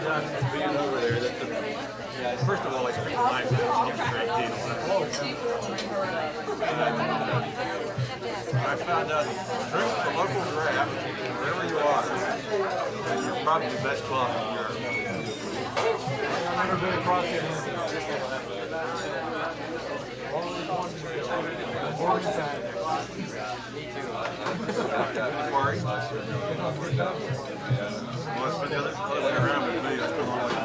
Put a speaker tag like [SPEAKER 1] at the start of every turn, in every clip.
[SPEAKER 1] found out being over there that first of all, I spent 5 minutes getting a great deal. I found out drink the local draft wherever you are, and you're probably the best club in Europe. I've never been across it. Well, for the other way around with me, I still don't like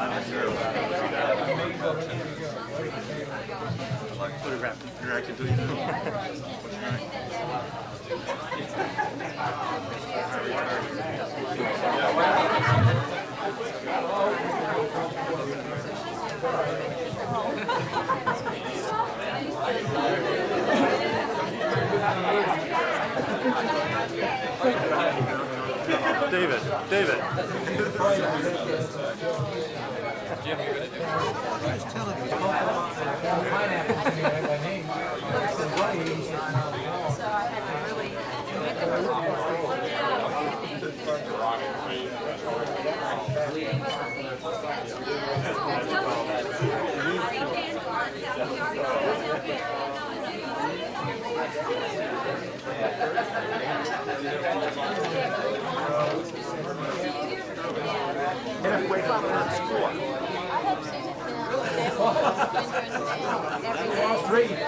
[SPEAKER 1] like photograph reaction to you.
[SPEAKER 2] David. Jim, you're gonna do it.
[SPEAKER 1] Halfway to the third score.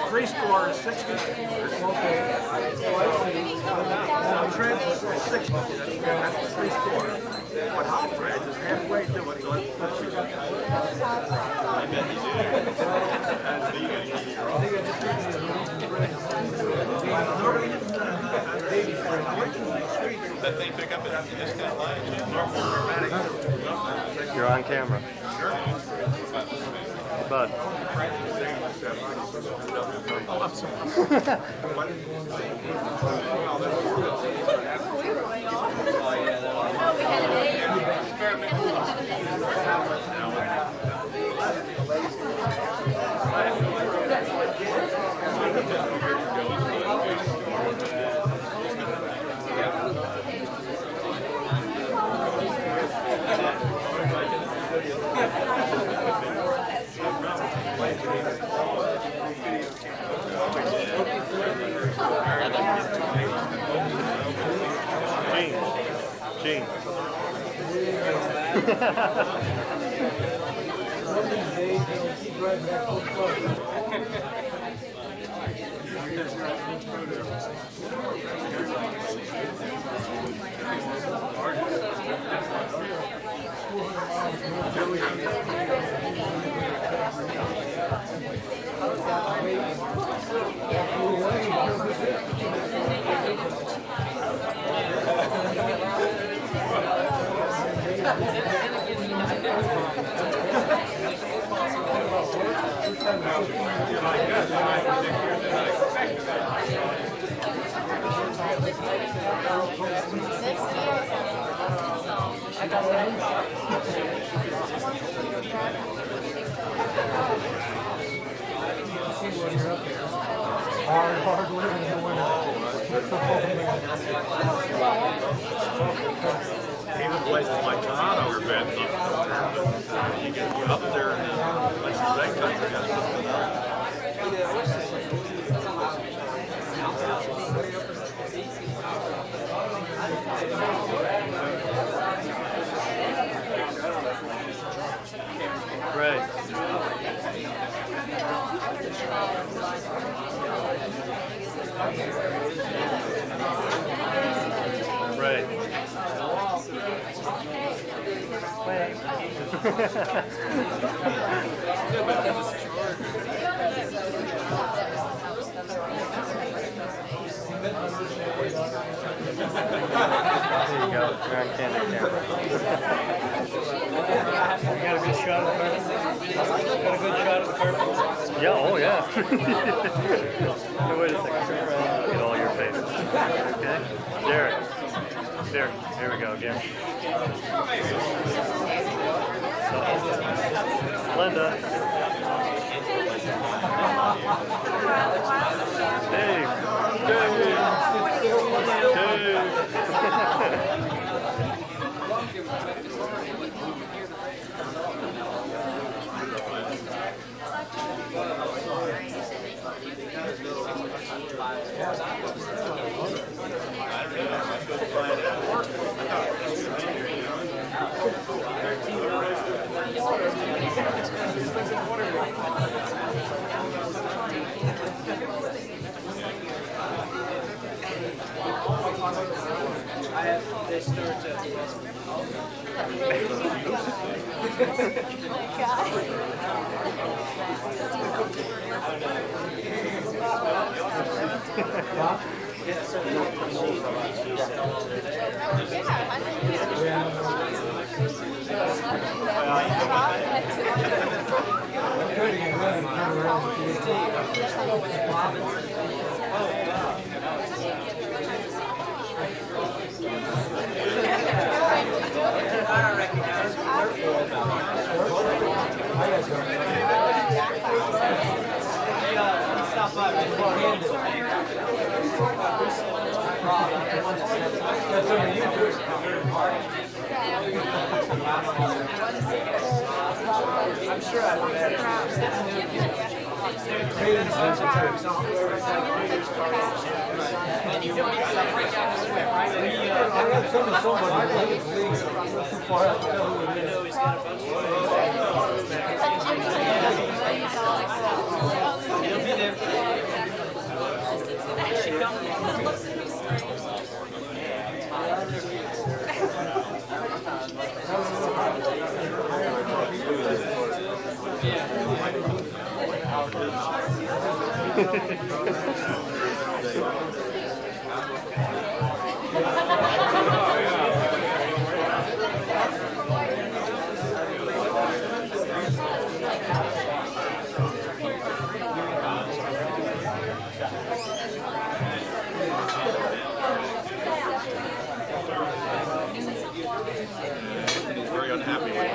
[SPEAKER 1] Three score is 60. Trent is 60. That's the three score. But hot Trent is halfway to it. I bet he that they pick up at the discount line.
[SPEAKER 2] You're on camera.
[SPEAKER 1] Sure.
[SPEAKER 2] Bud.
[SPEAKER 1] Oh, I'm sorry.
[SPEAKER 2] Gene.
[SPEAKER 3] Hard living in the winter.
[SPEAKER 1] Even places like Toronto are bad enough. You get up there and places that country has something else.
[SPEAKER 2] Right. Right. Wait. There you go. You're on candid camera.
[SPEAKER 3] You got a good shot of the carpet? Got a good shot of the carpet?
[SPEAKER 2] Yeah, oh yeah. Hey, wait a second. Get all your faces. Okay? Derek. There we go again. Linda. Dave. Dave.
[SPEAKER 3] They start at I'm sure I've met
[SPEAKER 1] very unhappy with it.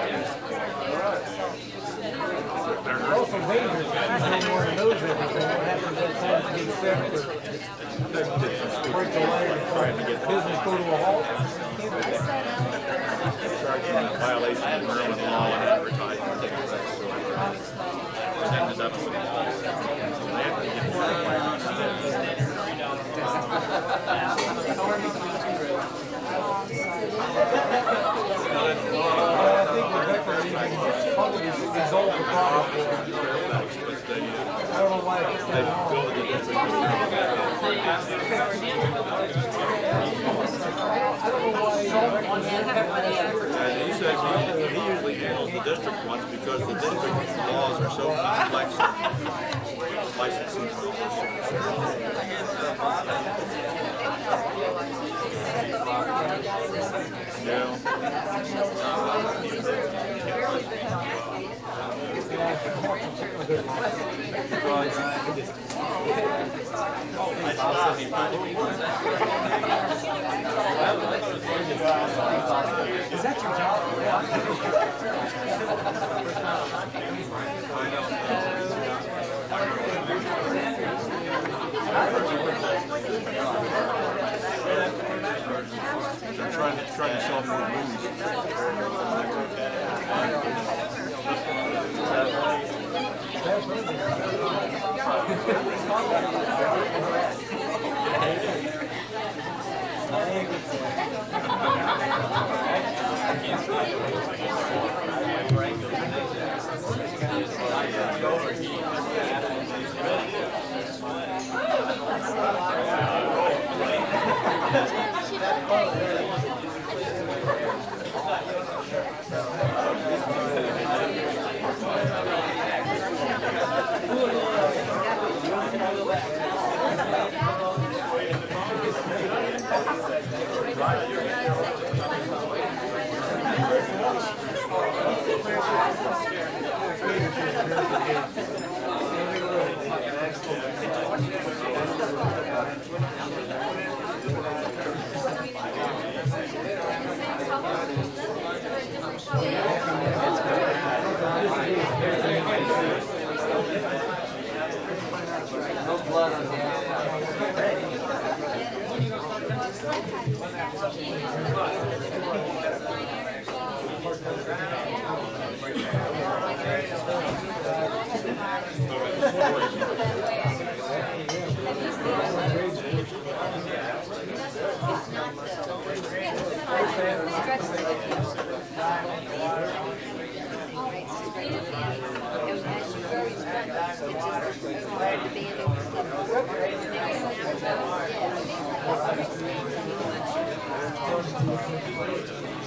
[SPEAKER 3] also dangerous. Anyone knows everything. What happens that time to get separate? Break the leg and business go to a halt.
[SPEAKER 1] Violation of Maryland law and advertising. It ended up
[SPEAKER 3] Probably resolve the problem. I don't know why it's that
[SPEAKER 1] and he says he usually handles the district ones because the district laws are so complex. Licensing. Yeah.
[SPEAKER 3] Is that your job?
[SPEAKER 1] They're trying to sell more movies.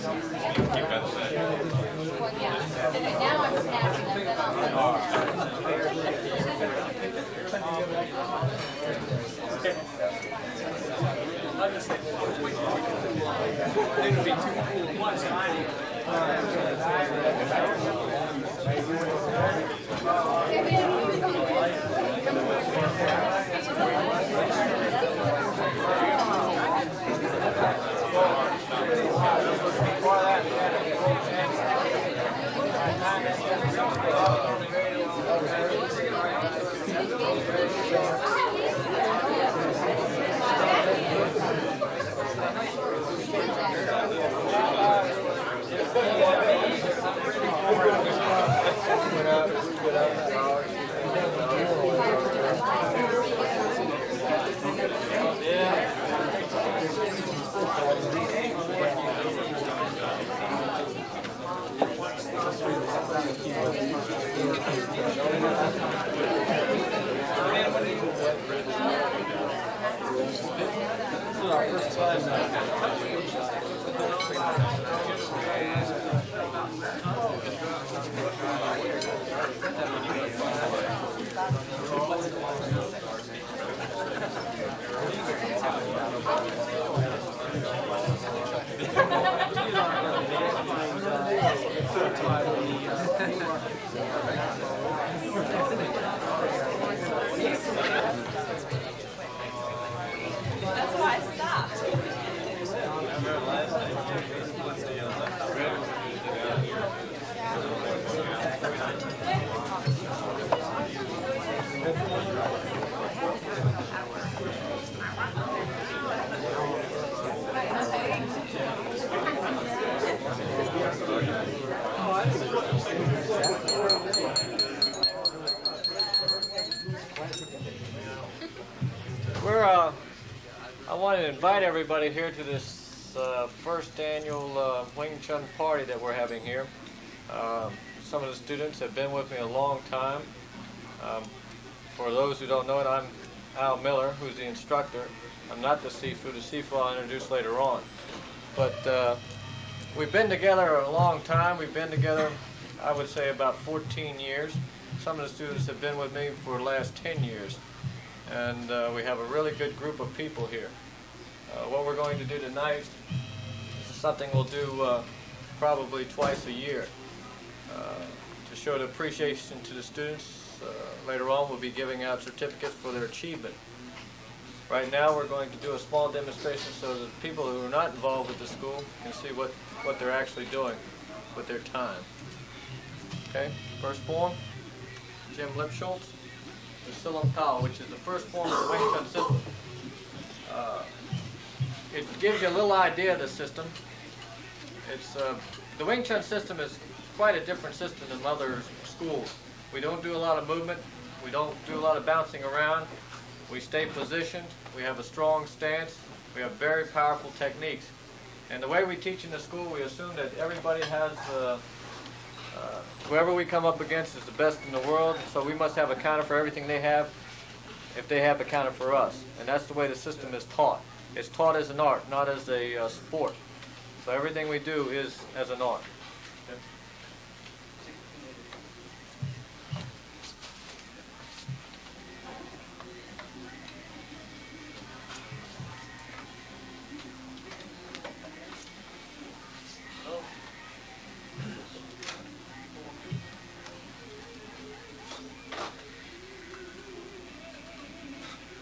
[SPEAKER 4] Now I'm snapping them, then
[SPEAKER 3] It'd be too cool at once,
[SPEAKER 4] that's why I stopped.
[SPEAKER 5] I want to invite everybody here to this first annual Wing Chun party that we're having here. Some of the students have been with me a long time. For those who don't know it, I'm Al Miller, who's the instructor. I'm not the Sifu. The Sifu I'll introduce later on. But we've been together a long time. We've been together, I would say, about 14 years. Some of the students have been with me for the last 10 years. And we have a really good group of people here. What we're going to do tonight is something we'll do probably twice a year to show the appreciation to the students. Later on we'll be giving out certificates for their achievement. Right now we're going to do a small demonstration so that people who are not involved with the school can see what they're actually doing with their time. Okay, first form, Jim Lipschultz. The Silam Kao, which is the first form of the Wing Chun system. It gives you a little idea of the system. The Wing Chun system is quite a different system than other schools. We don't do a lot of movement. We don't do a lot of bouncing around. We stay positioned. We have a strong stance. We have very powerful techniques. And the way we teach in the school, we assume that everybody has whoever we come up against is the best in the world, so we must have a counter for everything they have if they have a counter for us. And that's the way the system is taught. It's taught as an art, not as a sport. So everything we do is as an art. Okay.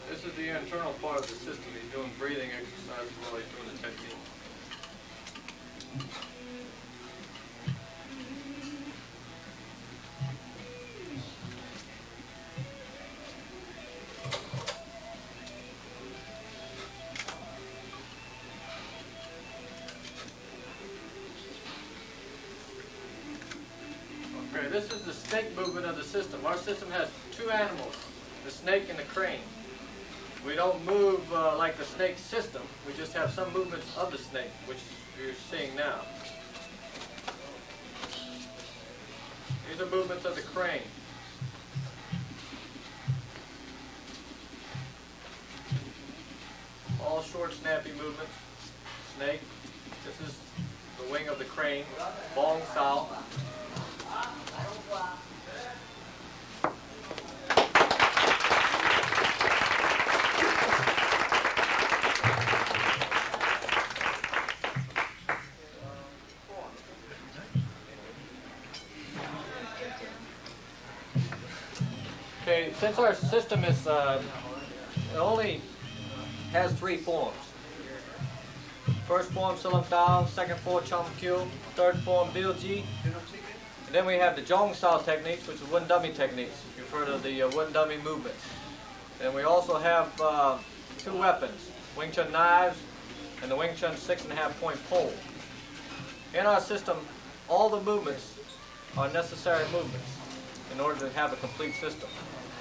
[SPEAKER 5] This is the internal part of the system. He's doing breathing exercises while he's doing the technique. Okay, this is the snake movement of the system. Our system has two animals, the snake and the crane. We don't move like the snake system. We just have some movements of the snake, which you're seeing now. These are movements of the crane. All short, snappy movements. Snake. This is the the wing of the crane, bong style. Okay, since our system is, it only has 3 forms. First form, Silam Tao, second form, Chom Kyu, third form, Bilji. And then we have the Zhong style techniques, which is wooden dummy techniques. You've heard of the wooden dummy movements. And we also have 2 weapons, Wing Chun knives and the Wing Chun 6.5 point pole. In our system, all the movements are necessary movements in order to have a complete system.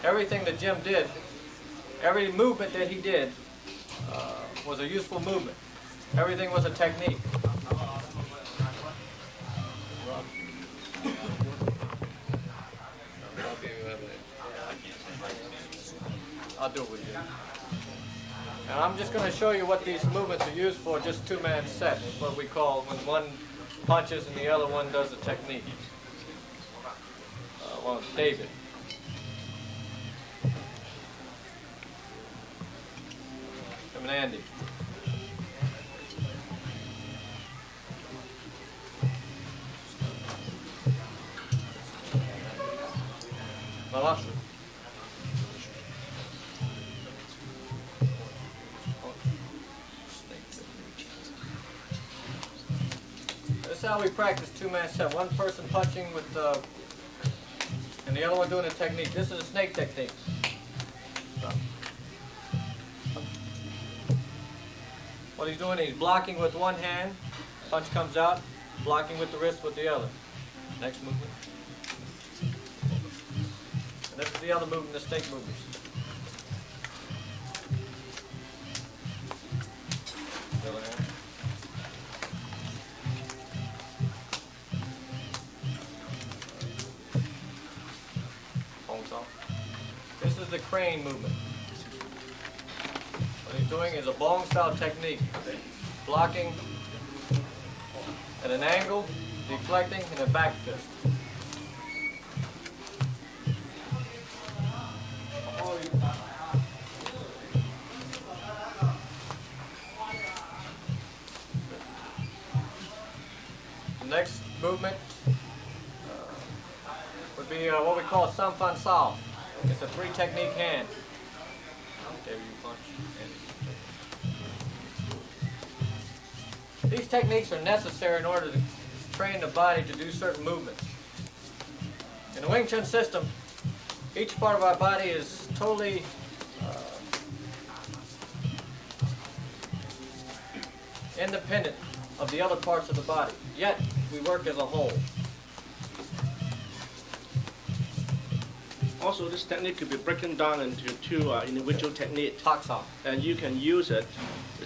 [SPEAKER 5] Everything that Jim did, every movement that he did was a useful movement. Everything was a technique. I'll do it with you. And I'm just going to show you what these movements are used for, just 2-man set. It's what we call when one punches and the other one does a technique. Well, David. Him and Andy. Voilà. This is how we practice 2-man set. One person punching with and the other one doing a technique. This is a snake technique. What he's doing, he's blocking with one hand. Punch comes out. Blocking with the wrist with the other. Next movement. And this is the other movement, the snake movements. The other hand. This is the crane movement. What he's doing is a bong style technique. Blocking at an angle, deflecting, and a back fist. The next movement would be what we call Sampan Sao. It's a 3-technique hand. There you punch. These techniques are necessary in order to train the body to do certain movements. In the Wing Chun system, each part of our body is totally independent of the other parts of the body. Yet, we work as a whole.
[SPEAKER 6] Also, this technique could be broken down into 2 individual techniques.
[SPEAKER 5] Taksa.
[SPEAKER 6] And you can use it.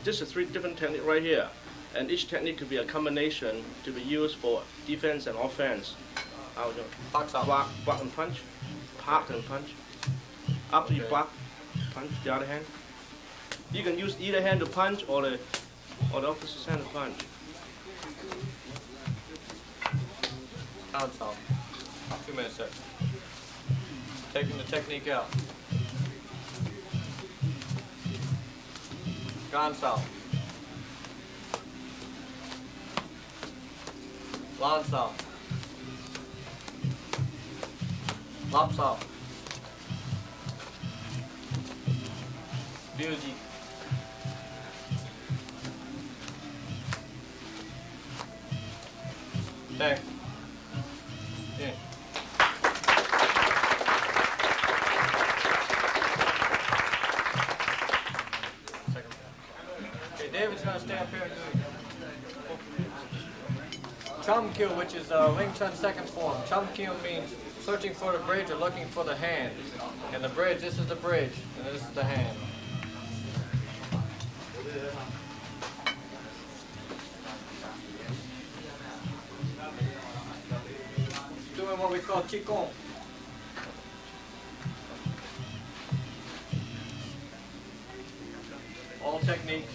[SPEAKER 6] This is 3 different techniques right here. And each technique could be a combination to be used for defense and offense.
[SPEAKER 5] Taksa.
[SPEAKER 6] Block and punch. Park and punch. After you block, punch the other hand. You can use either hand to punch or the opposite hand to punch.
[SPEAKER 5] Canton. 2-man set. Taking the technique out. Gansao. Lansao. Lapsao. Bilji. Thanks. Yeah. Okay, David's going to stay up here and do Chom Kyu, which is Wing Chun 2nd form. Chom Kyu means searching for the bridge or looking for the hand. And the bridge, this is the bridge, and this is the hand. Doing what we call Qigong. All techniques.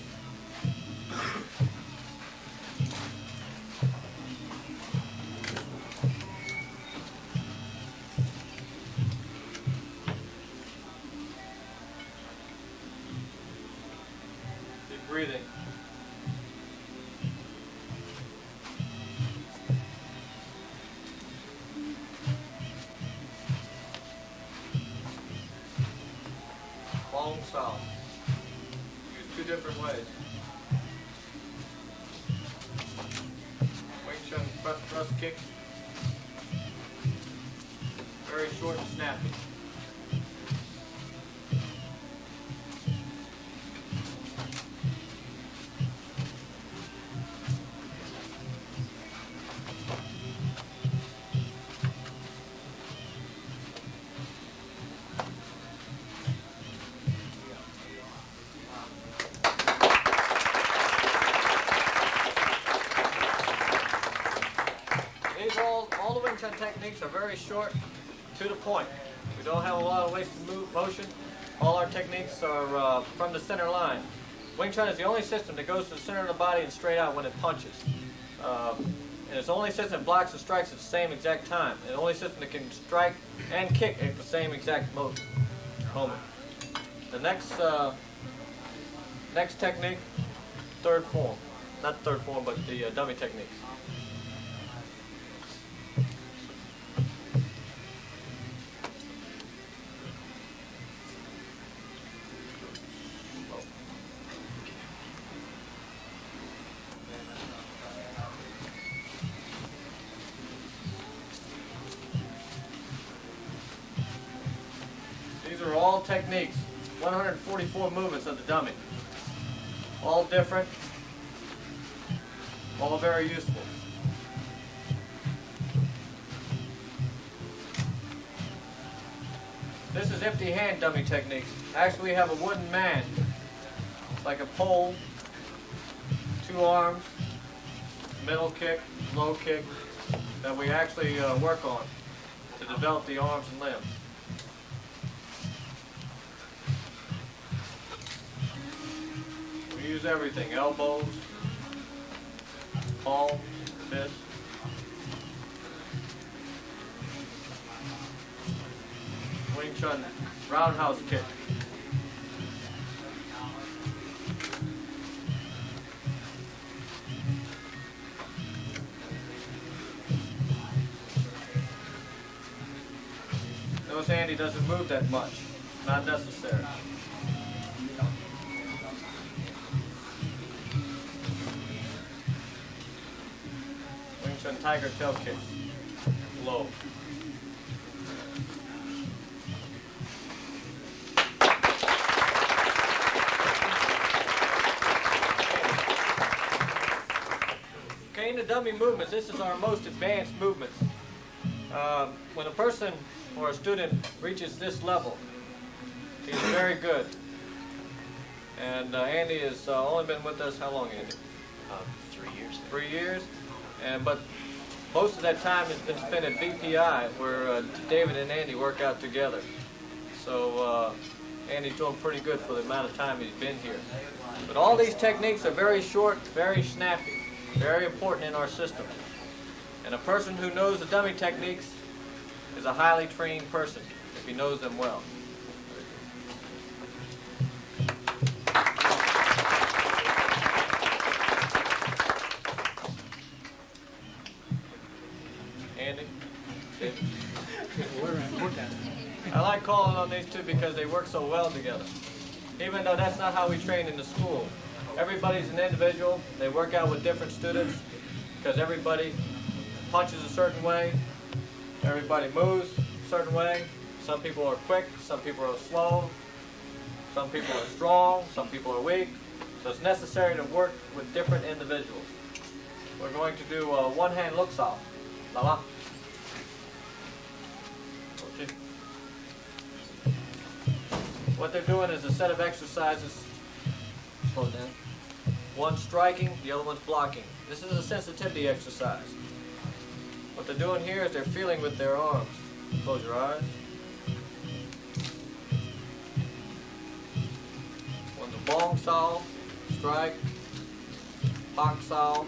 [SPEAKER 5] sao. Use two different ways. Wing Chun thrust kick. Very short and snappy. All the Wing Chun techniques are very short, to the point. We don't have a lot of wasted motion. All our techniques are from the center line. Wing Chun is the only system that goes to the center of the body and straight out when it punches. And it's the only system that blocks and strikes at the same exact time. And the only system that can strike and kick at the same exact moment. The next technique, third form. Not third form, but the dummy techniques. These are all techniques, 144 movements of the dummy. All different, all very useful. This is empty hand dummy techniques. Actually, we have a wooden man, like a pole, two arms, middle kick, low kick, that we actually work on to develop the arms and limbs. We use everything, elbows, palm, fist. Wing Chun roundhouse kick. Notice Andy doesn't move that much. Not necessary. Wing Chun tiger tail kick. Low. Okay, in the dummy movements, this is our most advanced movements. When a person or a student reaches this level, he's very good. And Andy has only been with us, how long, Andy?
[SPEAKER 7] 3 years.
[SPEAKER 5] 3 years. But most of that time has been spent at BPI, where David and Andy work out together. So Andy's doing pretty good for the amount of time he's been here. But all these techniques are very short, very snappy, very important in our system. And a person who knows the dummy techniques is a highly trained person if he knows them well. Andy? I like calling on these two because they work so well together. Even though that's not how we train in the school. Everybody's an individual. They work out with different students because everybody punches a certain way. Everybody moves a certain way. Some people are quick, some people are slow, some people are strong, some people are weak. So it's necessary to work with different individuals. We're going to do a one-hand look-saw. La-la. Okay. What they're doing is a set of exercises. Slow down. One striking, the other one's blocking. This is a sensitivity exercise. What they're doing here is they're feeling with their arms. Close your eyes. One's a bong sao, strike, bok sao,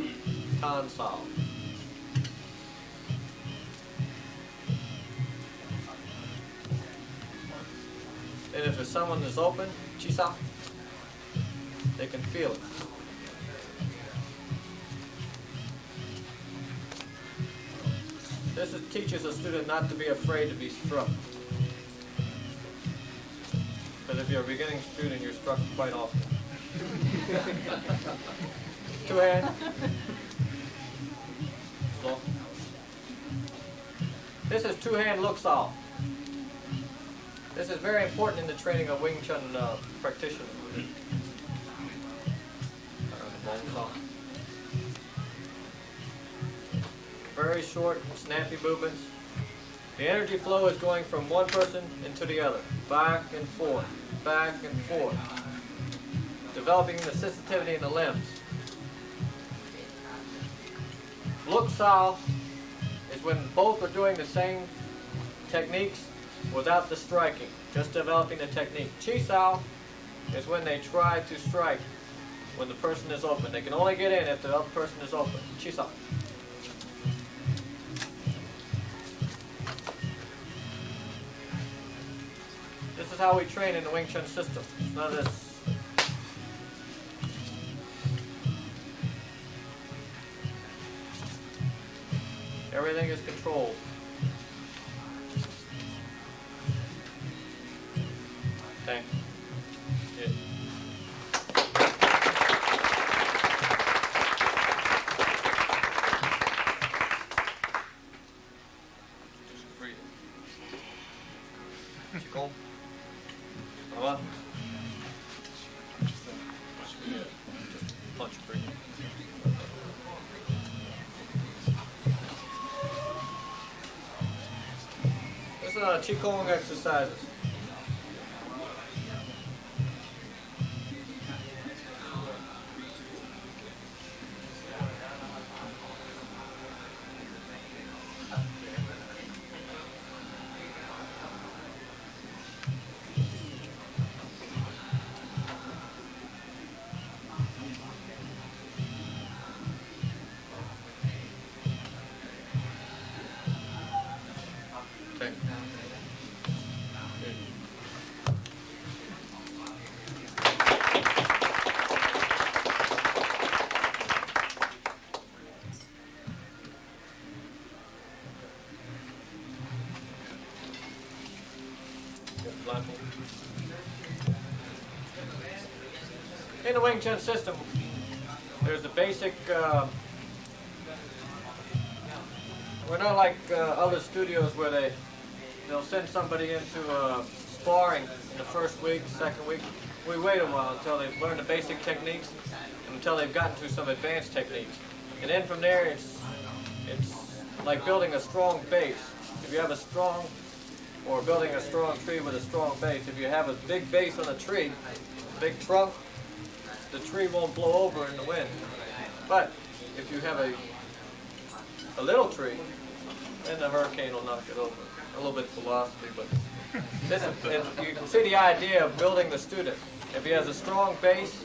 [SPEAKER 5] tan sao. And if it's someone that's open, chi sa, they can feel it. This teaches a student not to be afraid to be struck. Because Because if you're a beginning student, you're struck quite often. Two hands. Slow. This is two-hand look-saw. This is very important in the training of Wing Chun practitioners. Very short, snappy movements. The energy flow is going from one person into the other, back and forth, developing the sensitivity in the limbs. Look saw is when both are doing the same techniques without the striking, just developing the technique. Chi sao is when they try to strike when the person is open. They can only get in if the other person is open. Chi sao. This is how we train in the Wing Chun system. It's none of this. Everything is controlled. Okay. Yeah. Just breathe. Qigong. What? Just punch breathe. This is Qigong exercises. Okay. Blindfold. In the Wing Chun system, there's the basic. We're not like other studios where they'll send somebody into sparring in the first week, second week. We wait a while until they've learned the basic techniques and until they've gotten to some advanced techniques. And then from there, it's like building a strong base. If you have a strong, or building a strong tree with a strong base, if you have a big base on a tree, big trunk, the tree won't blow over in the wind. But if you have a little tree, then the hurricane will knock it over. A little bit of philosophy, but this is, and you can see the idea of building the student. If he has a strong base,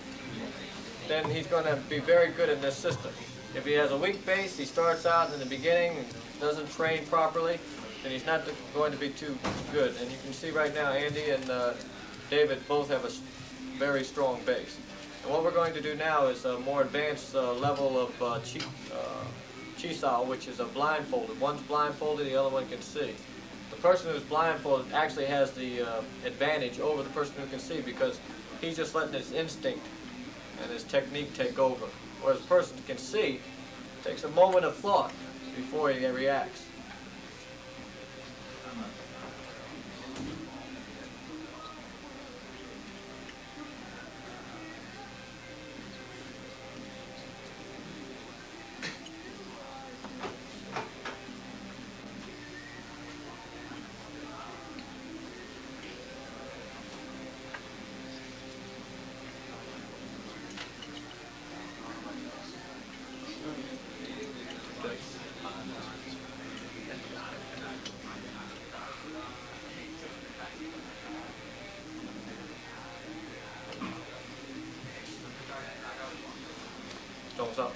[SPEAKER 5] then he's going to be very good in this system. If he has a weak base, he starts out in the beginning and doesn't train properly, then he's not going to be too good. And you can see right now, Andy and David both have a very strong base. And what we're going to do now is a more advanced level of Chi sao, which is a blindfolded. One's blindfolded, the other one can see. The person who's blindfolded actually has the advantage over the person who can see because he's just letting his instinct and his technique take over. Whereas the person who can see takes a moment of thought before he reacts. Thumbs up.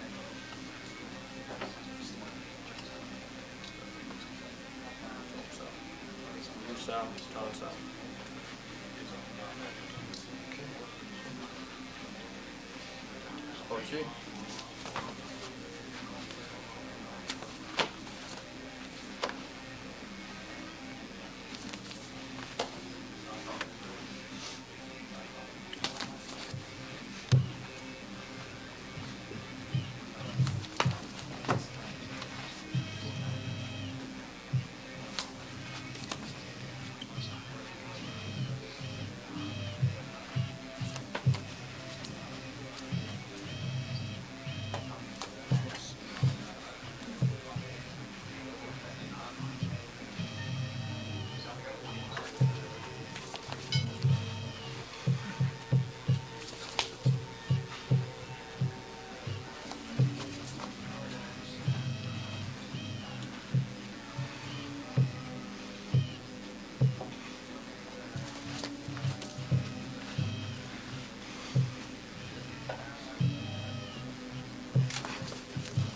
[SPEAKER 5] Loose out, toss out. Pochi.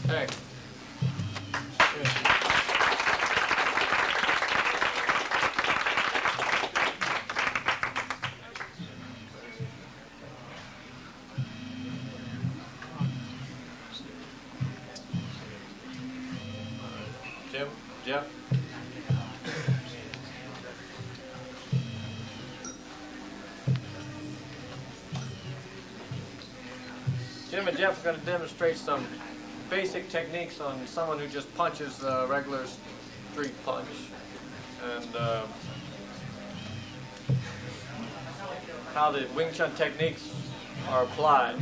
[SPEAKER 5] Hey. Jim, Jeff. Jim and Jeff are going to demonstrate some basic techniques on someone who just punches a regular street punch, and how the Wing Chun techniques are applied.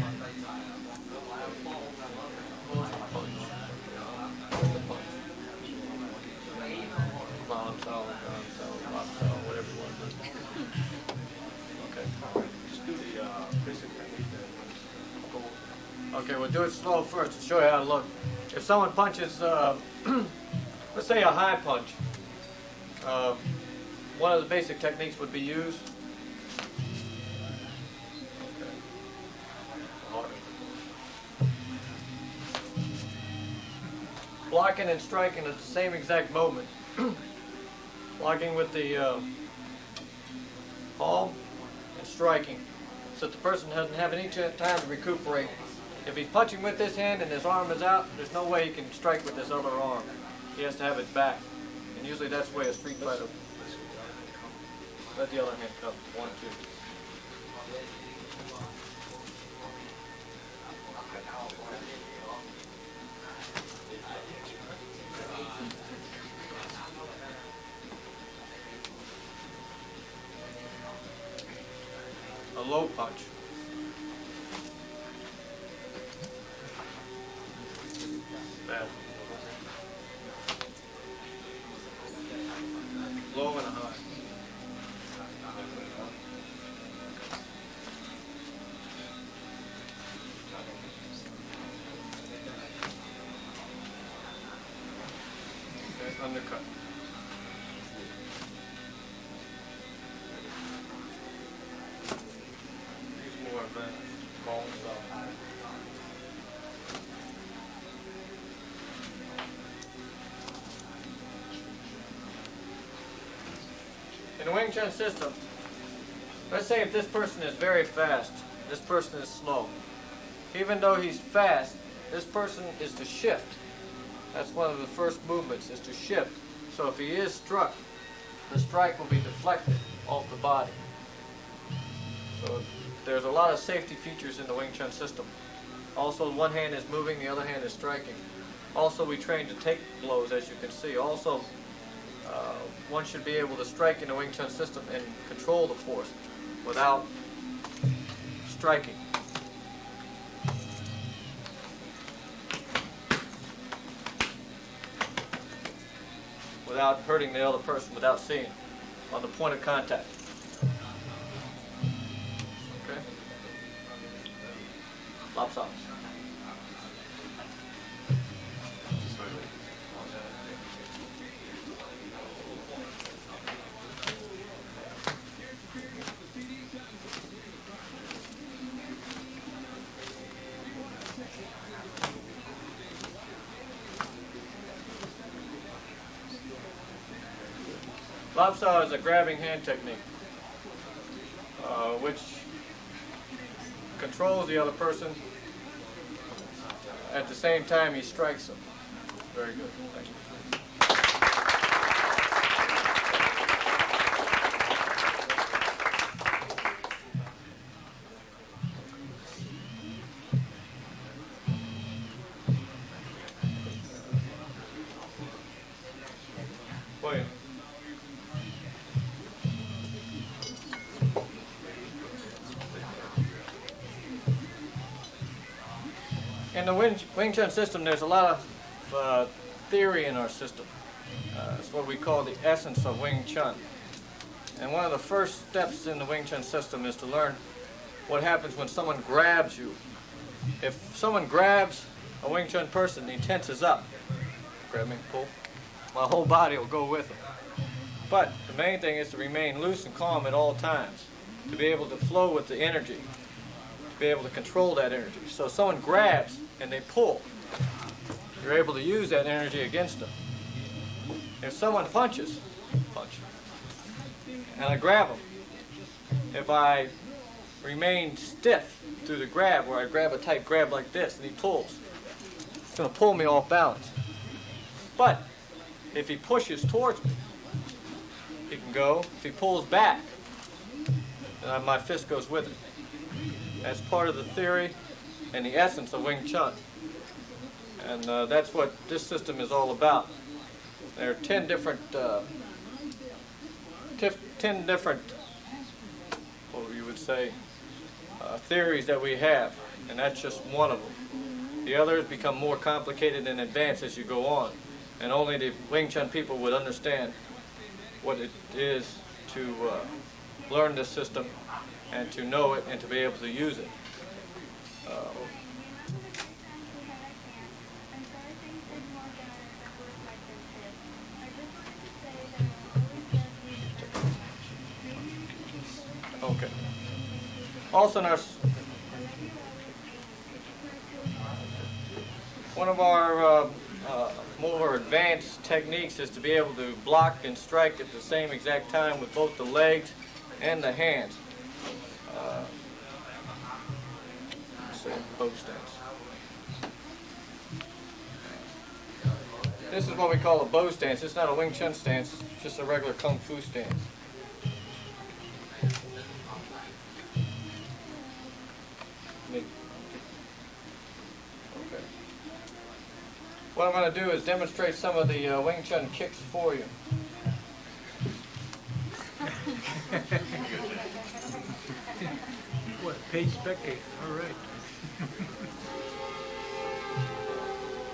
[SPEAKER 5] Whatever you want to do. Okay. Just do the basic technique. Okay, we'll do it slow first to show you how to look. If someone punches, let's say a high punch, one of the basic techniques would be used. Okay. Harder. Blocking and striking at the same exact moment. Blocking with the palm and striking, so that the person doesn't have any time to recuperate. If he's punching with this hand and his arm is out, there's no way he can strike with his other arm. He has to have it back. And usually that's the way a street fighter. Let the other hand come. 1, 2. A low punch. Bad. Low and a high. Okay, undercut. Use more advanced bones off. In the Wing Chun system, let's say if this person is very fast, this person is slow. Even though he's fast, this person is to shift. That's one of the first movements, is to shift. So if he is struck, the strike will be deflected off the body. So there's a lot of safety features in the Wing Chun system. Also, one hand is moving, the other hand is striking. Also, we train to take blows, as you can see. Also, one should be able to strike in the Wing Chun system and control the force without striking. Without hurting the other person, without seeing, on the point of contact. Okay? Lops off. Lopsaw is a grabbing hand technique, which controls the other person at the same time he strikes them. Very good. Thank you. William. In the Wing Chun system, there's a lot of theory in our system. It's what we call the essence of Wing Chun. And one of the first steps in the Wing Chun system is to learn what happens when someone grabs you. If someone grabs a Wing Chun person, he tenses up. Grab me, pull. My whole body will go with him. But the main thing is to remain loose and calm at all times, to be able to flow with the energy, to be able to control that energy. So if someone grabs and they pull, you're able to use that energy against them. If someone punches, and I grab them, if I remain stiff through the grab, where I grab a tight grab like this and he pulls, it's going to pull me off balance. But if he pushes towards me, he can go. If he pulls back, then my fist goes with it. That's part of the theory and the essence of Wing Chun. And that's what this system is all about. There are 10 different, what you would say, theories that we have, and that's just one of them. The others become more complicated and advanced as you go on, and only the Wing Chun people would understand what it is to learn this system and to know it and to be able to use it. Okay. Also, one of our more advanced techniques is to be able to block and strike at the same exact time with both the legs and the hands. So, bow stance. This is what we call a bow stance. It's not a Wing Chun stance, it's just a regular Kung Fu stance. Okay. What I'm going to do is demonstrate some of the Wing Chun kicks for you.
[SPEAKER 3] What, paid spectator, all right.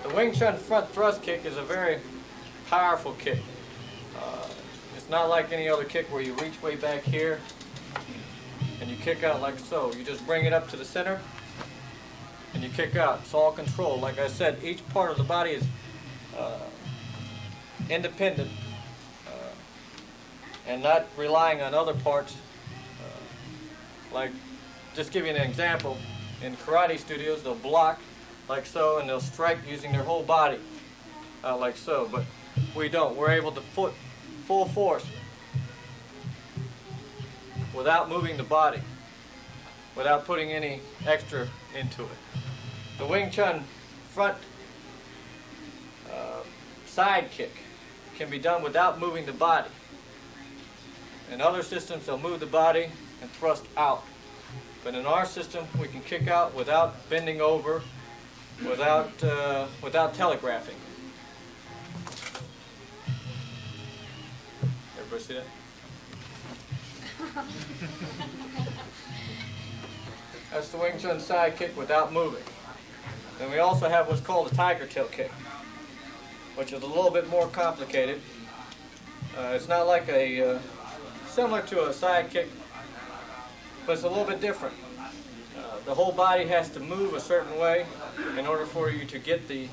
[SPEAKER 5] The Wing Chun front thrust kick is a very powerful kick. It's not like any other kick where you reach way back here and you kick out like so. You just bring it up to the center and you kick out. It's all controlled. Like I said, each part of the body is independent and not relying on other parts. Like, just give you an example, in karate studios they'll block like so and they'll strike using their whole body like so, but we don't. We're able to put full force without moving the body, without putting any extra into it. The Wing Chun front side kick can be done without moving the body. In other systems, they'll move the body and thrust out. But in our system, we can kick out without bending over, without telegraphing. Everybody see that? That's the Wing Chun side kick without moving. Then we also have what's called a tiger tail kick, which is a little bit more complicated. It's not like similar to a side kick, but it's a little bit different. The whole body has to move a certain way in order for you to get the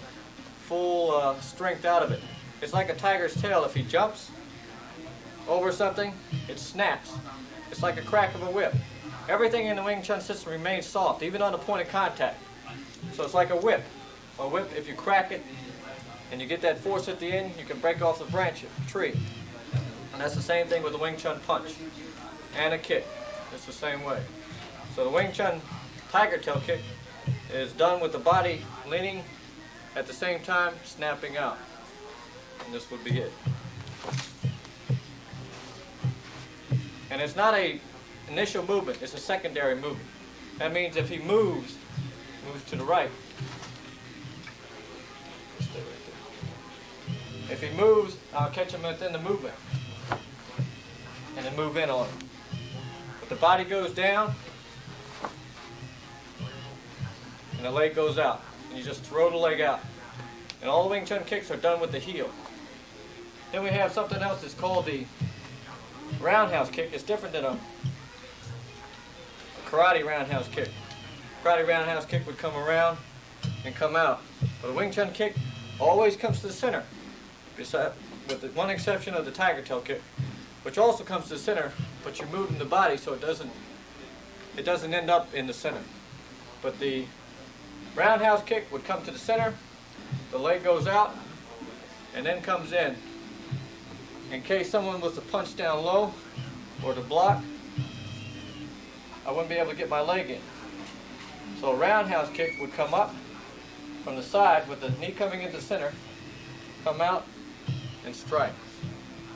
[SPEAKER 5] full strength out of it. It's like a tiger's tail. If he jumps over something, it snaps. It's like a crack of a whip. Everything in the Wing Chun system remains soft, even on the point of contact. So it's like a whip. A whip, if you crack it and you get that force at the end, you can break off the branch of the tree. And that's the same thing with the Wing Chun punch and a kick. It's the same way. So the Wing Chun tiger tail kick is done with the body leaning at the same time, snapping out. And this would be it. And it's not an initial movement, it's a secondary movement. That means if he moves to the right. Stay right there. If he moves, I'll catch him within the movement and then move in on him. But the body goes down and the leg goes out. And you just throw the leg out. And all the Wing Chun kicks are done with the heel. Then we have something else that's called the roundhouse kick. It's different than a karate roundhouse kick. Karate roundhouse kick would come around and come out. But a Wing Chun kick always comes to the center, with the one exception of the tiger tail kick, which also comes to the center, but you're moving the body so it doesn't end up in the center. But the roundhouse kick would come to the center, the leg goes out and then comes in case someone was to punch down low or to block, I wouldn't be able to get my leg in. So a roundhouse kick would come up from the side with the knee coming into center, come out and strike.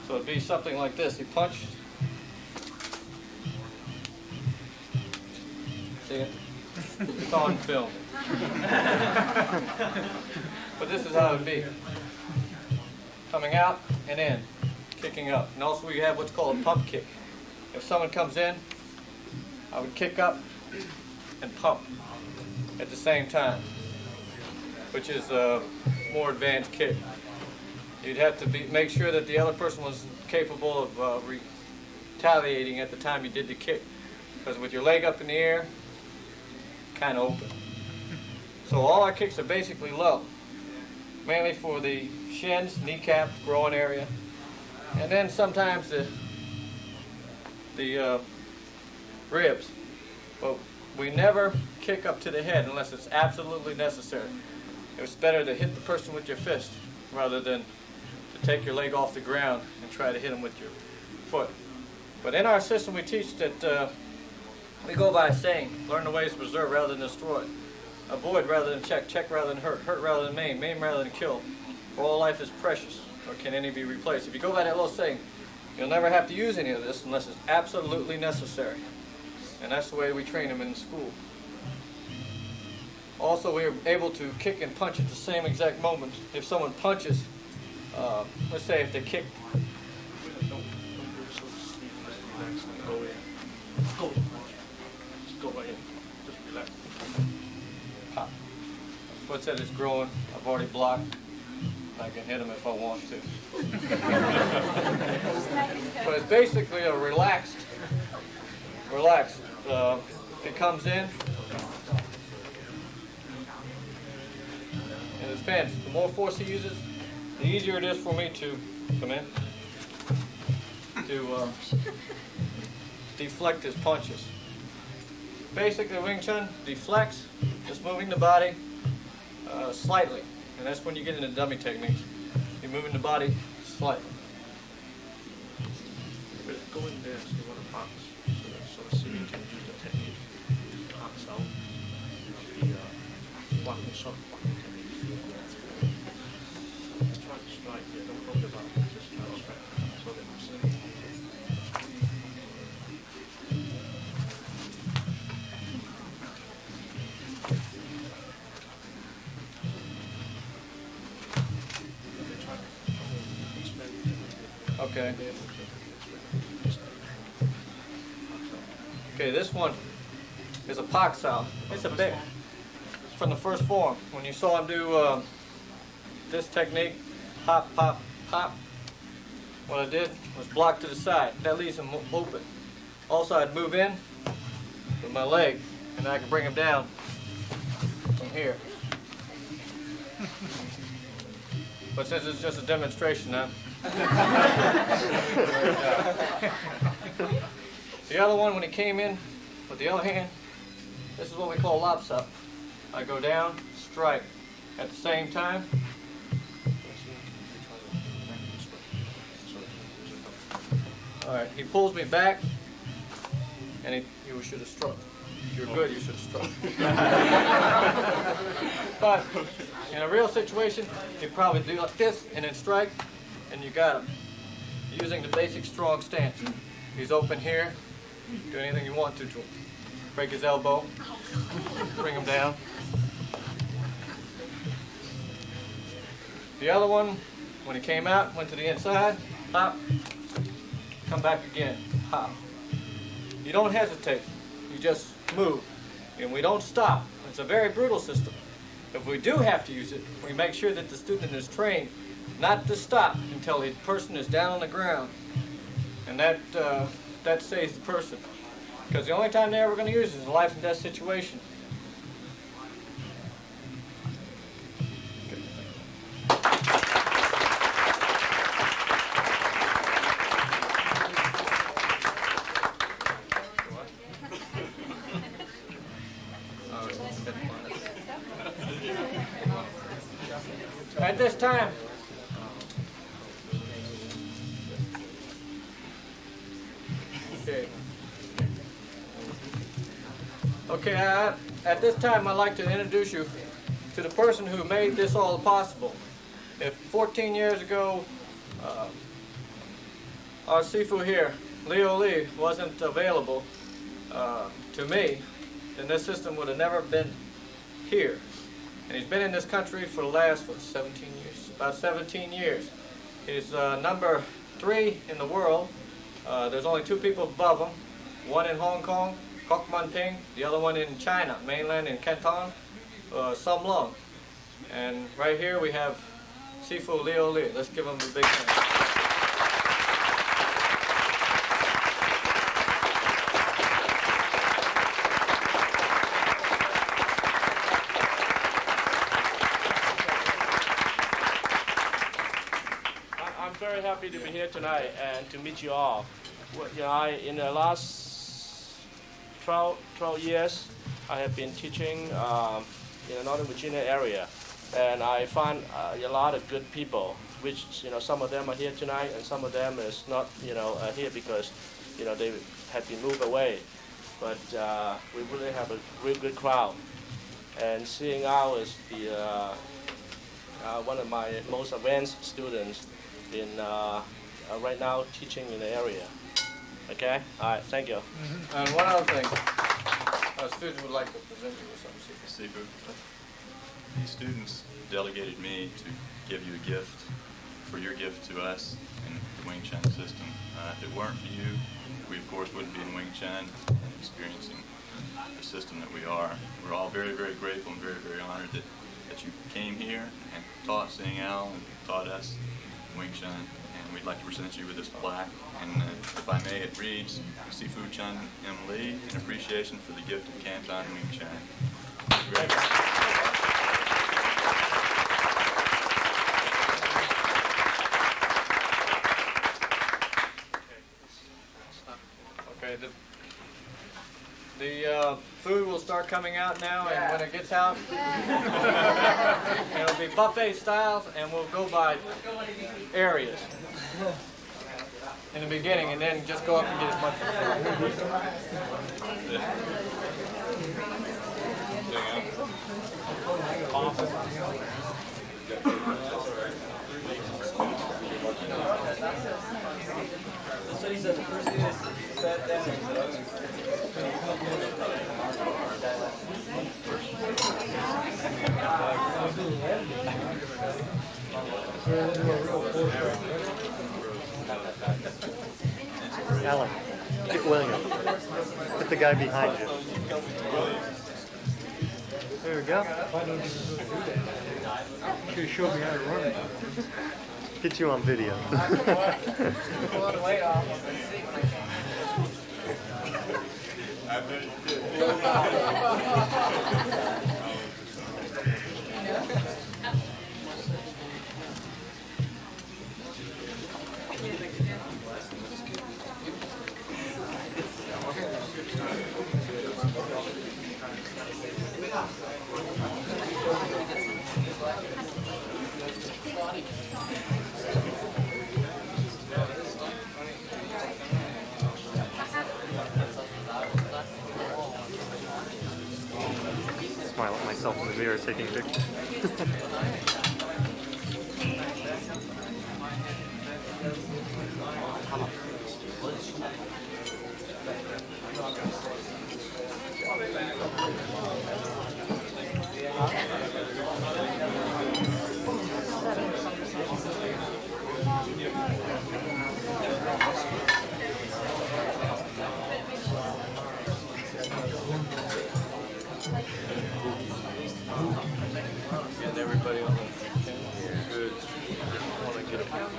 [SPEAKER 5] So it'd be something like this. He punched. See it? It's on film. But this is how it would be. Coming out and in, kicking up. And also we have what's called a pump kick. If someone comes in, I would kick up and pump at the same time, which is a more advanced kick. You'd have to make sure that the other person was capable of retaliating at the time you did the kick. Because with your leg up in the air, kind of open. So all our kicks are basically low, mainly for the shins, kneecaps, groin area, and then sometimes the ribs. But we never kick up to the head unless it's absolutely necessary. It's better to hit the person with your fist rather than to take your leg off the ground and try to hit them with your foot. But in our system we teach that we go by a saying, learn the ways to preserve rather than destroy. Avoid rather than check, check rather than hurt rather than maim rather than kill. For all life is precious, nor can any be replaced. If you go by that little saying, you'll never have to use any of this unless it's absolutely necessary. And that's the way we train them in school. Also, we're able to kick and punch at the same exact moment. If someone punches, let's say if they kick.
[SPEAKER 6] Don't do it so sleep, just relax and go in. Go. Just go right in. Just relax.
[SPEAKER 5] Pop. My foot's at its growing. I've already blocked. I can hit him if I want to. But it's basically a relaxed. If it comes in, and it depends. The more force he uses, the easier it is for me to come in, to deflect his punches. Basically, Wing Chun deflects, just moving the body slightly, and that's when you get into dummy techniques. You're moving the body slightly.
[SPEAKER 6] But go in there so you want to box. So Sihing can use the technique. Box out. The blocking shot, blocking technique. Just try to strike here. Don't hold the body. Just try to strike. So that I'm saying.
[SPEAKER 5] Okay. Okay, this one is a Pak style. It's a bit from the first form. When you saw him do this technique, pop, pop, pop, what I did was block to the side. That leaves him open. Also, I'd move in with my leg, and I can bring him down from here. But since it's just a demonstration now. The other one, when he came in with the other hand, this is what we call lops up. I go down, strike. At the same time, all right, he pulls me back, and you should have struck. If you're good, you should have struck. But in a real situation, you probably do like this and then strike, and you got him. Using the basic strong stance. He's open here. Do anything you want to him. Break his elbow. Bring him down. The other one, when he came out, went to the inside, hop, come back again, hop. You don't hesitate. You just move. And we don't stop. It's a very brutal system. If we do have to use it, we make sure that the student is trained not to stop until the person is down on the ground. And that saves the person. Because the only time they're ever going to use it is a life and death situation. At this time, at this time, I'd like to introduce you to the person who made this all possible. If 14 years ago, our Sifu here, Leo Lee, wasn't available to me, then this system would have never been here. And he's been in this country for the last, 17 years? About 17 years. He's number 3 in the world. There's only 2 people above him. One in Hong Kong, Kok Man Ping, the other one in China, mainland in Canton, Sum Long. And right here we have Sifu Leo Lee. Let's give him a big hand.
[SPEAKER 6] I'm very happy to be here tonight and to meet you all. In the last 12 years, I have been teaching in the Northern Virginia area, and I find a lot of good people. Which some of them are here tonight, and some of them is not here because they have been moved away. But we really have a real good crowd. And seeing Al is the one of my most advanced students in right now teaching in the area. Okay? All right, thank you.
[SPEAKER 5] And one other thing, our students would like to present you with something.
[SPEAKER 7] Sifu, these students delegated me to give you a gift for your gift to us in the Wing Chun system. If it weren't for you, we of course wouldn't be in Wing Chun and experiencing the system that we are. We're all very, very grateful and very, very honored that you came here and taught Sing Al and taught us Wing Chun. And we'd like to present you with this plaque. And if I may, it reads, Sifu Chun Ming, in appreciation for the gift of Canton Wing Chun. Great.
[SPEAKER 5] Okay, the food will start coming out now, and when it gets out, it'll be buffet styles, and we'll go by areas in the beginning, and then just go up and get as much as
[SPEAKER 8] So he said the first thing is sat down
[SPEAKER 2] Alan, get William. Get the guy behind you. There we go.
[SPEAKER 3] Why don't you just do that? You should have showed me how to run it.
[SPEAKER 2] Get you on video. Smile at myself in the mirror taking pictures.
[SPEAKER 5] getting everybody on the good. I want to get a copy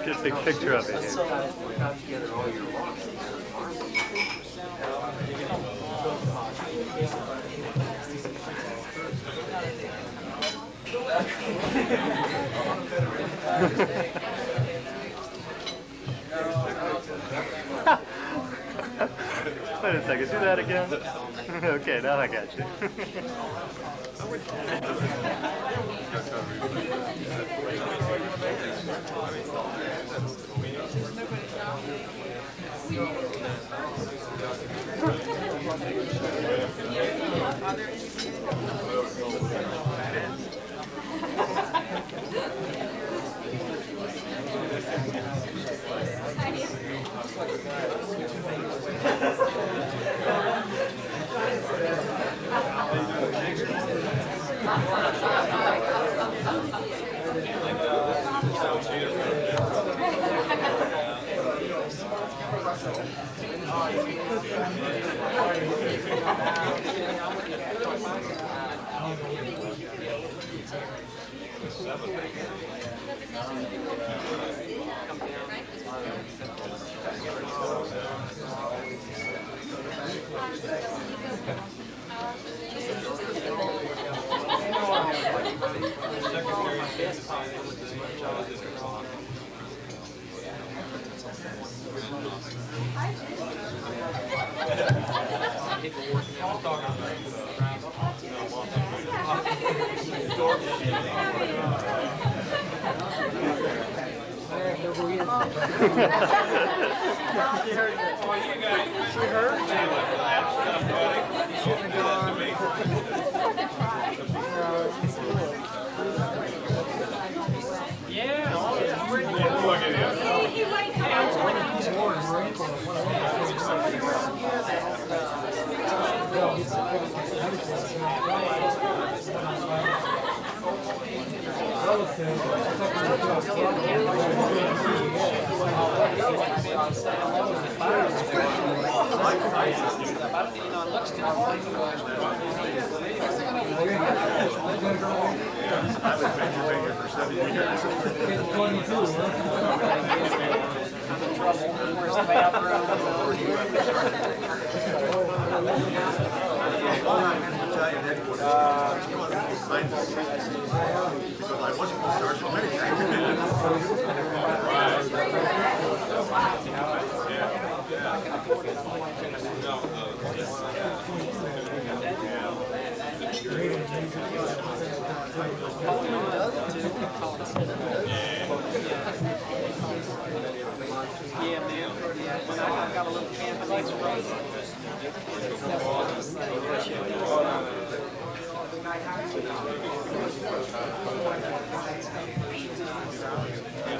[SPEAKER 2] Get a big picture of it here. Wait a second, do that again. Okay, now I got you.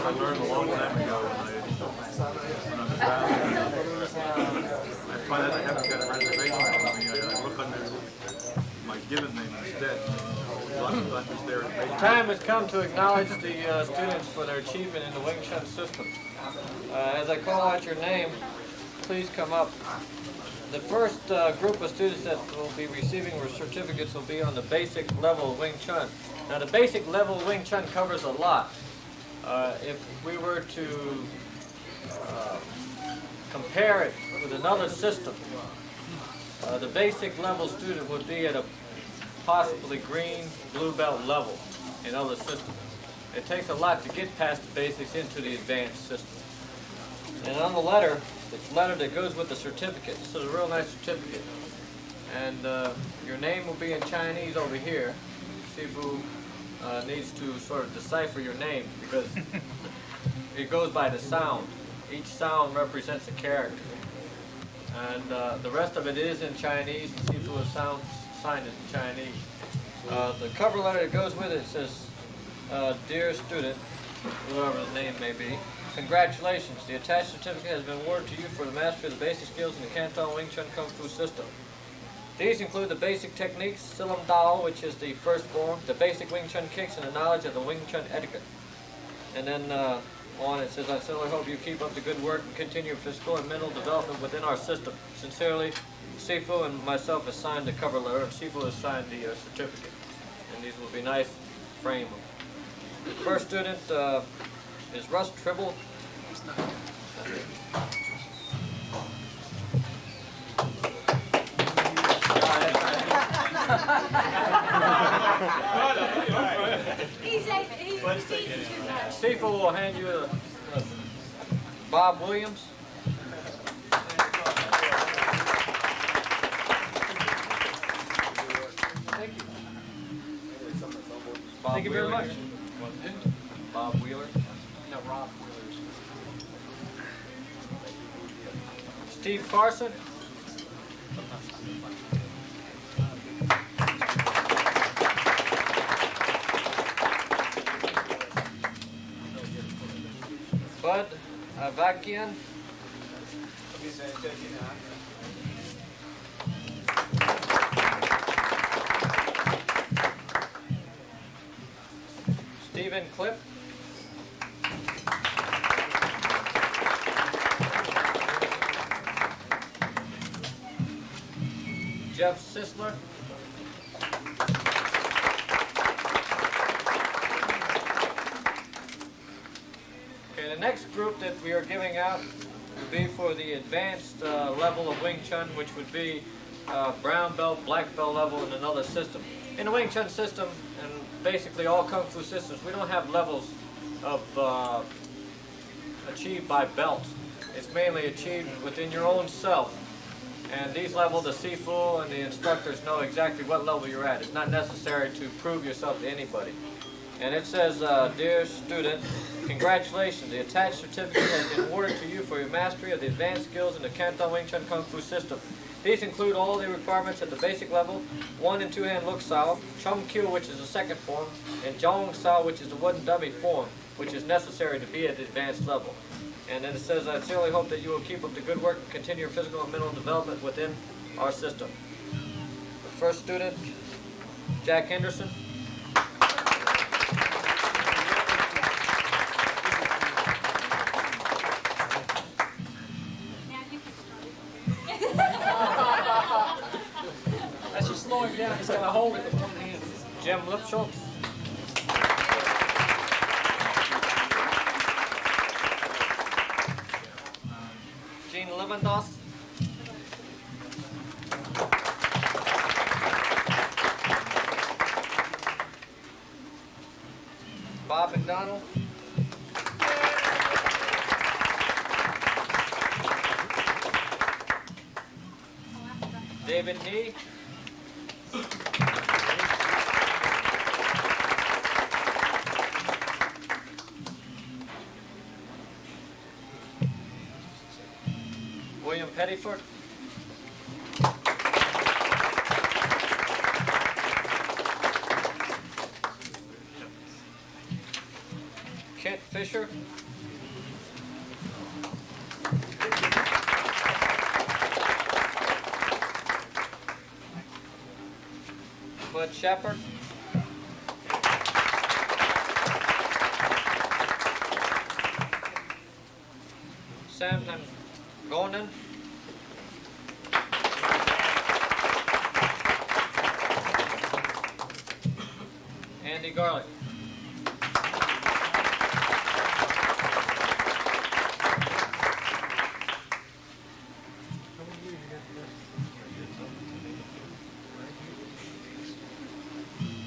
[SPEAKER 1] I learned a long time ago when I find that I haven't got a reservation for me. I look under my given name instead. Lots of times it's there.
[SPEAKER 5] The time has come to acknowledge the students for their achievement in the Wing Chun system. As I call out your name, please come up. The first group of students that will be receiving certificates will be on the basic level of Wing Chun. Now the basic level of Wing Chun covers a lot. If we were to compare it with another system, the basic level student would be at a possibly green, blue belt level in other systems. It takes a lot to get past the basics into the advanced system. And on the letter, the letter that goes with the certificate, this is a real nice certificate. And your name will be in Chinese over here. Sifu needs to sort of decipher your name because it goes by the sound. Each sound represents a character. And the rest of it is in Chinese. Sifu is signed in Chinese. The cover letter that goes with it says, Dear student, whoever the name may be, congratulations. The attached certificate has been awarded to you for the mastery of the basic skills in the Canton Wing Chun Kung Fu system. These include the basic techniques, Silam Dao, which is the first form, the basic Wing Chun kicks, and the knowledge of the Wing Chun etiquette. And then on it says, I sincerely hope you keep up the good work and continue physical and mental development within our system. Sincerely, Sifu and myself have signed the cover letter, and Sifu has signed the certificate. And these will be nice frame. The first student is Russ Tribble. Sifu will hand you Bob Williams.
[SPEAKER 3] Thank you.
[SPEAKER 5] Bob
[SPEAKER 3] Thank you very
[SPEAKER 5] Wheeler.
[SPEAKER 3] much.
[SPEAKER 5] Bob Wheeler.
[SPEAKER 3] No, Rob Wheeler.
[SPEAKER 5] Steve Carson. Bud Avakian. Stephen Clip. Jeff Sisler. Okay, the next group that we are giving out would be for the advanced level of Wing Chun, which would be brown belt, black belt level in another system. In the Wing Chun system, and basically all Kung Fu systems, we don't have levels of achieved by belts. It's mainly achieved within your own self. And these levels, the Sifu and the instructors know exactly what level you're at. It's not necessary to prove yourself to anybody. And it says, dear student, congratulations. The attached certificate has been awarded to you for your mastery of the advanced skills in the Canton Wing Chun Kung Fu system. These include all the requirements at the basic level, 1 and 2 hand look sao, Chum Kyu, which is the second form, and Jong sao, which is the wooden dummy form, which is necessary to be at the advanced level. And then it says, I sincerely hope that you will keep up the good work and continue your physical and mental development within our system. The first student, Jack Henderson.
[SPEAKER 3] That's just slow him down. He's got to hold it with one hand.
[SPEAKER 5] Jim Lipschultz. Gene Levendos. Bob McDonald. David Nee. William Pettiford. Kent Fisher. Bud Shepard. Sam Gonan. Andy Garlic.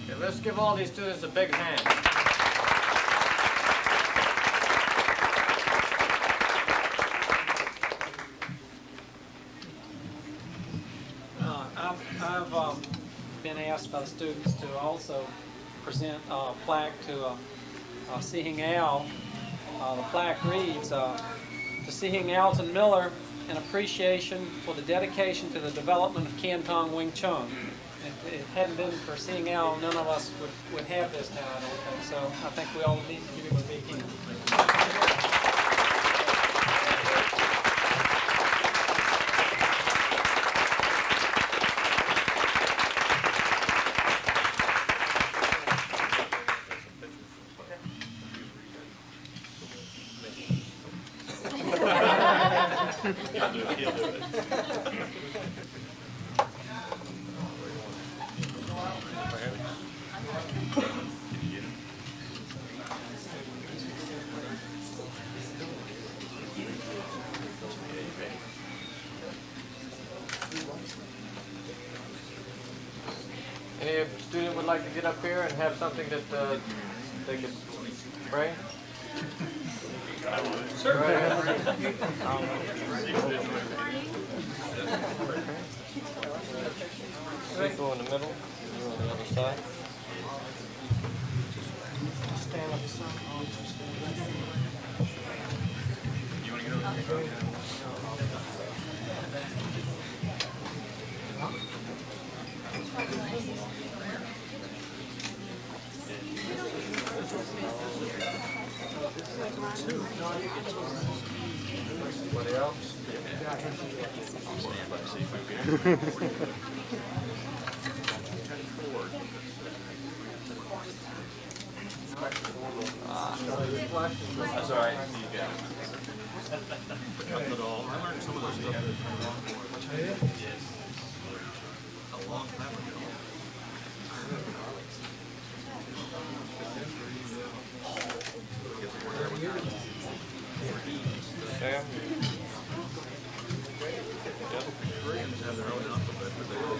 [SPEAKER 5] Okay, let's give all these students a big hand.
[SPEAKER 3] I've been asked by the students to also present a plaque to Sihing Al. The plaque reads, to Sihing Alton Miller, an appreciation for the dedication to the development of Canton Wing Chun. If it hadn't been for Sihing Al, none of us would have this now, I don't think. So I think we all need to give him a big hand.
[SPEAKER 7] He'll do it.
[SPEAKER 5] Any student would like to get up here and have something that they could bring? Sifu in the middle, you on the other side.
[SPEAKER 7] You want to get over here?
[SPEAKER 1] Anybody else?
[SPEAKER 7] Stand by Sifu here. That's all right. You got it. Nothing at all. I learned some of those stuff. Yes. A long time ago.
[SPEAKER 5] Sam?
[SPEAKER 7] Koreans have their own alphabet, but they all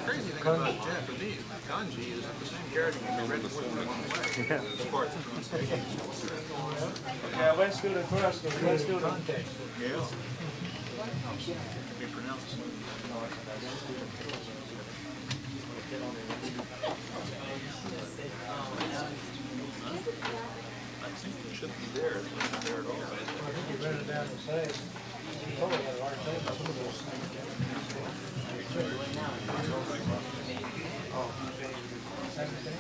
[SPEAKER 7] crazy thing about Japanese, kanji is the same character can be read more than one way. As far as pronunciation.
[SPEAKER 6] Yeah, one student first, one student.
[SPEAKER 7] Yeah. Be pronounced. I think it should be there. It's not there at all.
[SPEAKER 9] I think you read it down and say, you probably had a hard time with some of those things. Oh, 17?